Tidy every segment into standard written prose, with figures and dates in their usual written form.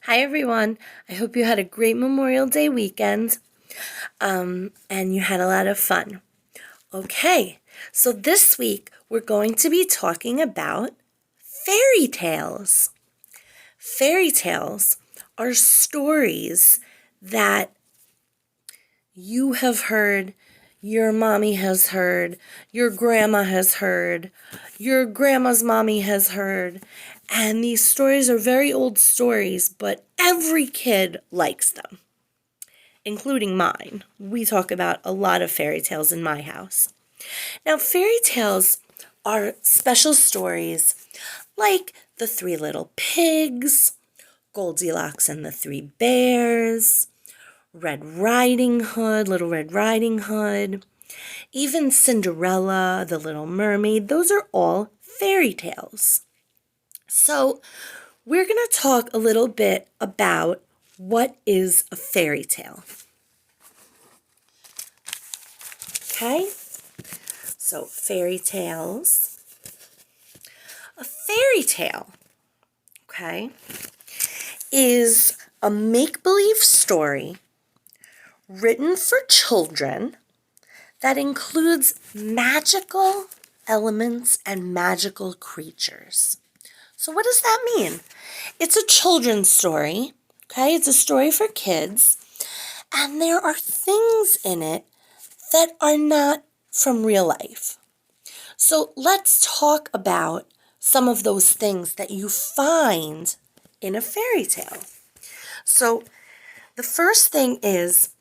Hi, everyone. I hope you had a great Memorial Day weekend and you had a lot of fun. Okay, so this week we're going to be talking about fairy tales. Fairy tales are stories that you have heard, your mommy has heard, your grandma has heard, your grandma's mommy has heard, and these stories are very old stories, but every kid likes them, including mine. We talk about a lot of fairy tales in my house. Now, fairy tales are special stories like The Three Little Pigs, Goldilocks and the Three Bears, Little Red Riding Hood, even Cinderella, The Little Mermaid. Those are all fairy tales. So, we're going to talk a little bit about what is a fairy tale. Okay? So, fairy tales. A fairy tale, okay, is a make-believe story written for children that includes magical elements and magical creatures. So what does that mean? It's a children's story, okay? It's a story for kids, and there are things in it that are not from real life. So let's talk about some of those things that you find in a fairy tale. So the first thing is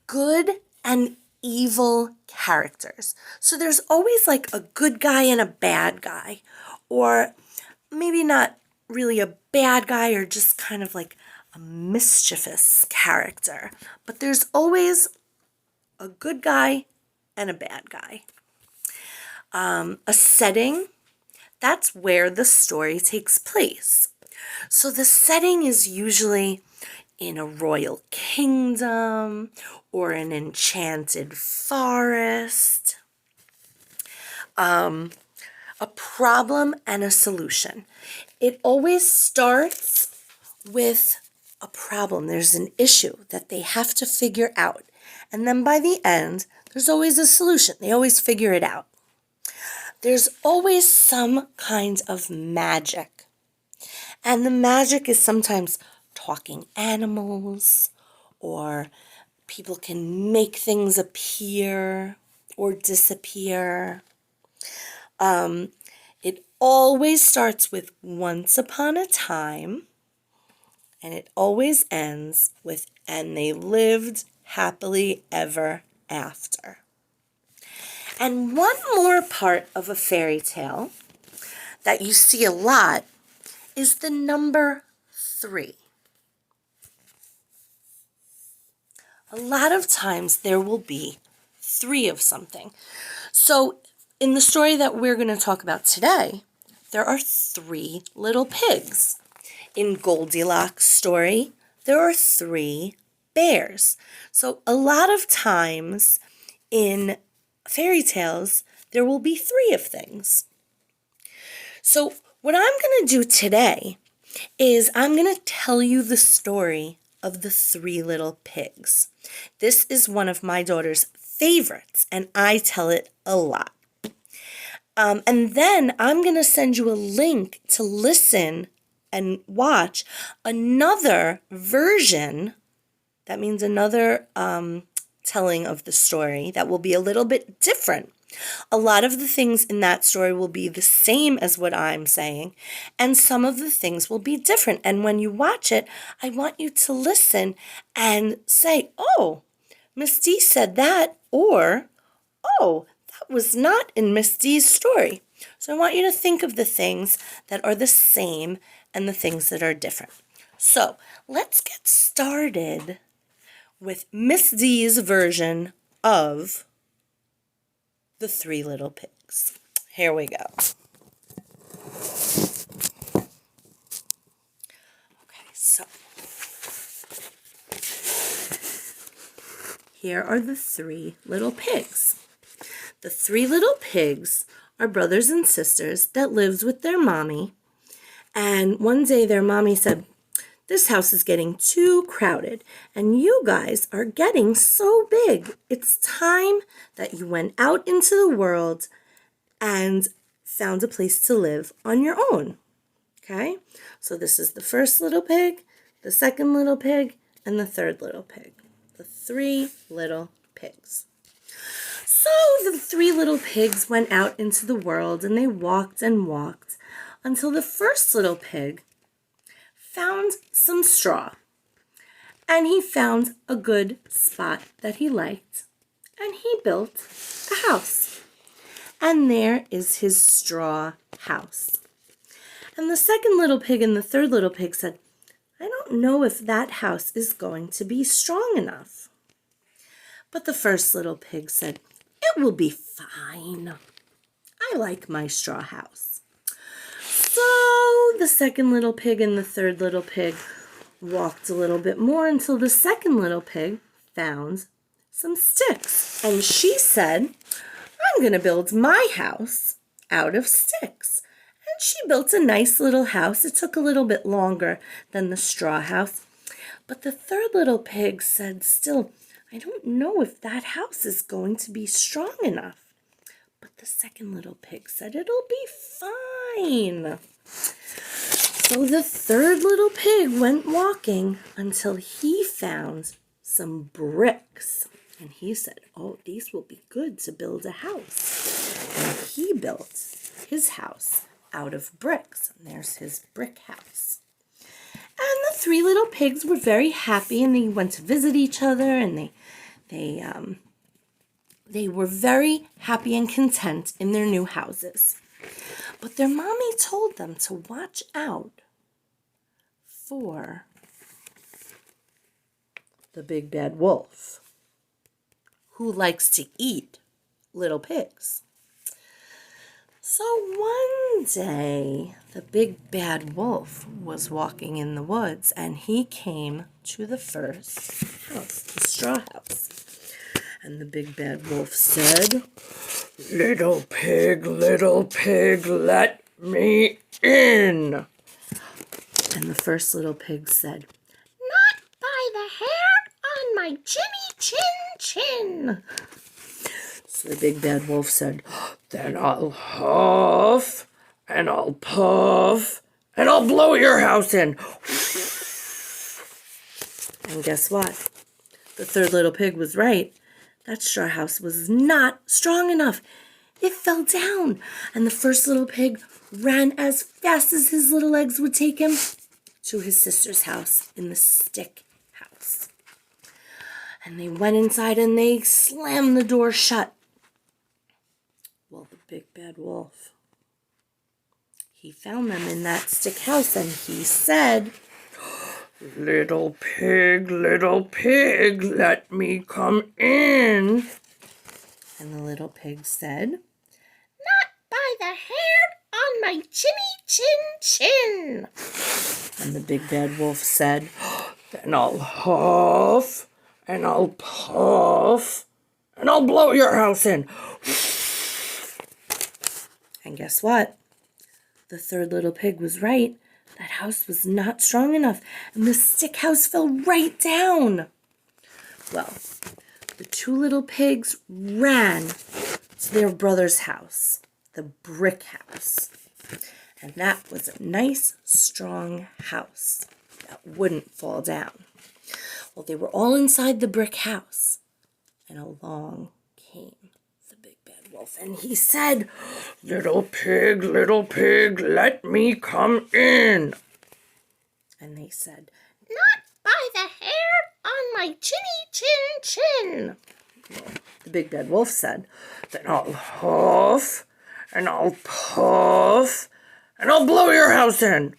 good and evil characters. So there's always like a good guy and a bad guy, or maybe not really a bad guy, or just kind of like a mischievous character. But there's always a good guy and a bad guy. A setting, that's where the story takes place. So the setting is usually in a royal kingdom or an enchanted forest. A problem and a solution. It always starts with a problem. There's an issue that they have to figure out. And then by the end, there's always a solution. They always figure it out. There's always some kind of magic. And the magic is sometimes talking animals, or people can make things appear or disappear. It always starts with once upon a time, and it always ends with, and they lived happily ever after. And one more part of a fairy tale that you see a lot is the number 3. A lot of times there will be 3 of something. So in the story that we're going to talk about today, there are 3 little pigs. In Goldilocks' story, there are 3 bears. So a lot of times in fairy tales, there will be 3 of things. So what I'm going to do today is I'm going to tell you the story of the 3 little pigs. This is one of my daughter's favorites, and I tell it a lot. And then I'm going to send you a link to listen and watch another version. That means another telling of the story that will be a little bit different. A lot of the things in that story will be the same as what I'm saying, and some of the things will be different. And when you watch it, I want you to listen and say, oh, Miss D said that, or, oh, that was not in Miss D's story. So I want you to think of the things that are the same and the things that are different. So let's get started with Miss D's version of the 3 little pigs. Here we go. Okay, so here are the 3 little pigs. The 3 little pigs are brothers and sisters that lived with their mommy. And one day their mommy said, this house is getting too crowded, and you guys are getting so big. It's time that you went out into the world and found a place to live on your own. Okay? So this is the first little pig, the second little pig, and the third little pig. The 3 little pigs. So the 3 little pigs went out into the world, and they walked and walked until the first little pig found some straw. And he found a good spot that he liked, and he built a house. And there is his straw house. And the second little pig and the third little pig said, I don't know if that house is going to be strong enough. But the first little pig said, it will be fine. I like my straw house. So the second little pig and the third little pig walked a little bit more until the second little pig found some sticks. And she said, I'm going to build my house out of sticks. And she built a nice little house. It took a little bit longer than the straw house. But the third little pig said, still, I don't know if that house is going to be strong enough. But the second little pig said, it'll be fine. So the third little pig went walking until he found some bricks. And he said, oh, these will be good to build a house. And he built his house out of bricks. And there's his brick house. And the 3 little pigs were very happy, and they went to visit each other, and they were very happy and content in their new houses. But their mommy told them to watch out for the big bad wolf, who likes to eat little pigs. So one day, the big bad wolf was walking in the woods, and he came to the first house, the straw house. And the big bad wolf said, little pig, let me in. And the first little pig said, not by the hair on my chinny chin. So the big bad wolf said, then I'll huff, and I'll puff, and I'll blow your house in. And guess what? The third little pig was right. That straw house was not strong enough. It fell down, and the first little pig ran as fast as his little legs would take him to his sister's house in the stick house. And they went inside and they slammed the door shut. Well, the big bad wolf, he found them in that stick house, and he said, little pig, let me come in. And the little pig said, not by the hair on my chinny chin. And the big bad wolf said, then I'll huff, and I'll puff, and I'll blow your house in. And guess what? The third little pig was right. That house was not strong enough, and the stick house fell right down. Well, the 2 little pigs ran to their brother's house, the brick house. And that was a nice, strong house that wouldn't fall down. Well, they were all inside the brick house, and along came the big bad wolf, and he said, little pig, let me come in. And they said, not by the hair on my chinny chin. Well, the big bad wolf said, then I'll huff, and I'll puff, and I'll blow your house in.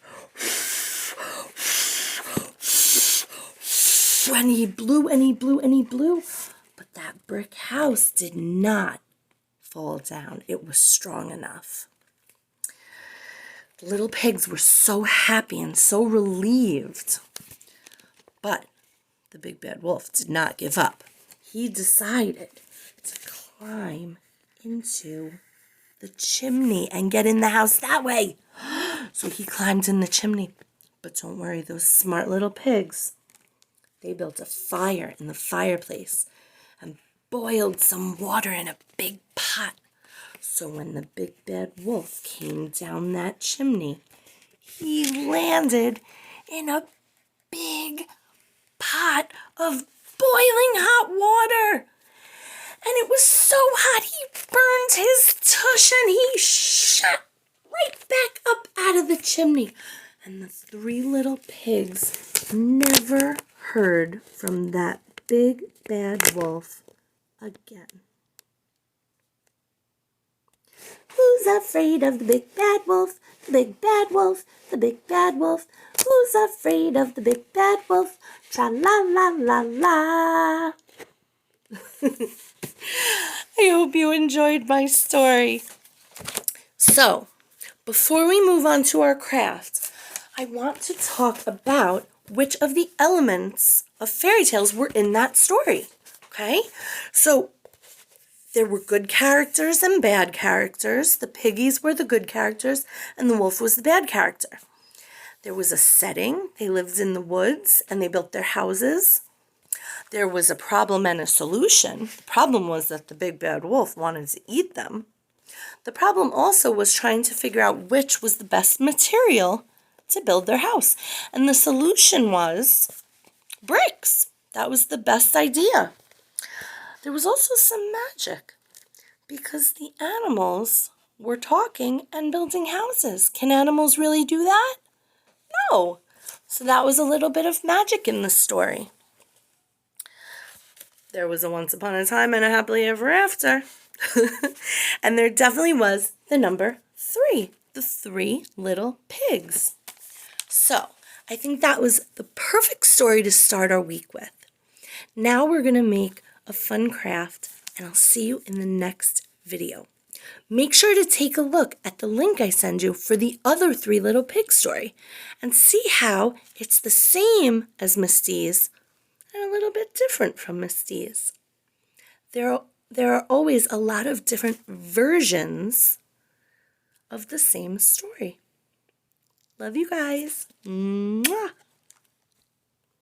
And he blew and he blew and he blew, but that brick house did not fall down. It was strong enough. The little pigs were so happy and so relieved. But the big bad wolf did not give up. He decided to climb into the chimney and get in the house that way. So he climbed in the chimney. But don't worry, those smart little pigs, they built a fire in the fireplace and boiled some water in a big pot. So when the big bad wolf came down that chimney, he landed in a big pot of boiling hot water. And it was so hot, he burned his tush and he shot right back up out of the chimney. And the three little pigs never heard from that big bad wolf again. Who's afraid of the big bad wolf? The big bad wolf, the big bad wolf. Who's afraid of the big bad wolf? Tra-la-la-la-la. I hope you enjoyed my story. So, before we move on to our craft, I want to talk about which of the elements of fairy tales were in that story. Okay? So, there were good characters and bad characters. The piggies were the good characters, and the wolf was the bad character. There was a setting. They lived in the woods, and they built their houses. There was a problem and a solution. The problem was that the big bad wolf wanted to eat them. The problem also was trying to figure out which was the best material to build their house. And the solution was bricks. That was the best idea. There was also some magic because the animals were talking and building houses. Can animals really do that? No. So that was a little bit of magic in the story. There was a once upon a time and a happily ever after. And there definitely was the number 3, the 3 little pigs. So I think that was the perfect story to start our week with. Now we're going to make a fun craft, and I'll see you in the next video. Make sure to take a look at the link I send you for the other 3 little pig story and see how it's the same as Miss D's and a little bit different from Miss D's. There are always a lot of different versions of the same story. Love you guys. Mwah.